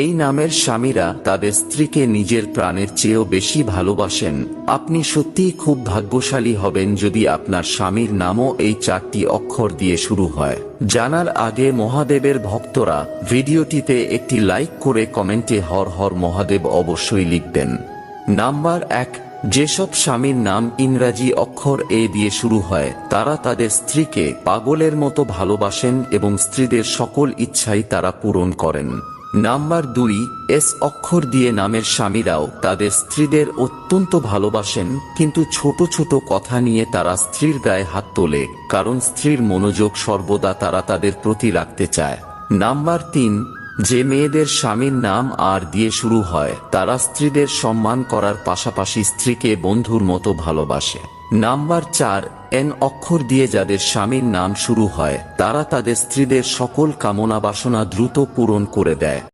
এই নামের স্বামীরা তাদের স্ত্রীকে নিজের প্রাণের চেয়েও বেশি ভালোবাসেন। আপনি সত্যিই খুব ভাগ্যশালী হবেন যদি আপনার স্বামীর নামও এই 4টি অক্ষর দিয়ে শুরু হয়। জানার আগে মহাদেবের ভক্তরা ভিডিওটিতে একটি লাইক করে কমেন্টে হর হর মহাদেব অবশ্যই লিখবেন। নাম্বার 1, যেসব স্বামীর নাম ইংরাজি অক্ষর এ দিয়ে শুরু হয় তারা তাদের স্ত্রীকে পাগলের মতো ভালোবাসেন এবং স্ত্রীদের সকল ইচ্ছাই তারা পূরণ করেন। নাম্বার 2, এস অক্ষর দিয়ে নামের স্বামীরাও তাদের স্ত্রীদের অত্যন্ত ভালোবাসেন, কিন্তু ছোট ছোট কথা নিয়ে তারা স্ত্রীর গায়ে হাত তোলে, কারণ স্ত্রীর মনোযোগ সর্বদা তারা তাদের প্রতি রাখতে চায়। নাম্বার 3, যে মেয়েদের স্বামীর নাম আর দিয়ে শুরু হয় তারা স্ত্রীদের সম্মান করার পাশাপাশি স্ত্রীকে বন্ধুর মতো ভালোবাসে। নাম্বার 4, এন অক্ষর দিয়ে যাদের স্বামীর নাম শুরু হয় তারা তাদের স্ত্রীদের সকল কামনা বাসনা দ্রুত পূরণ করে দেয়।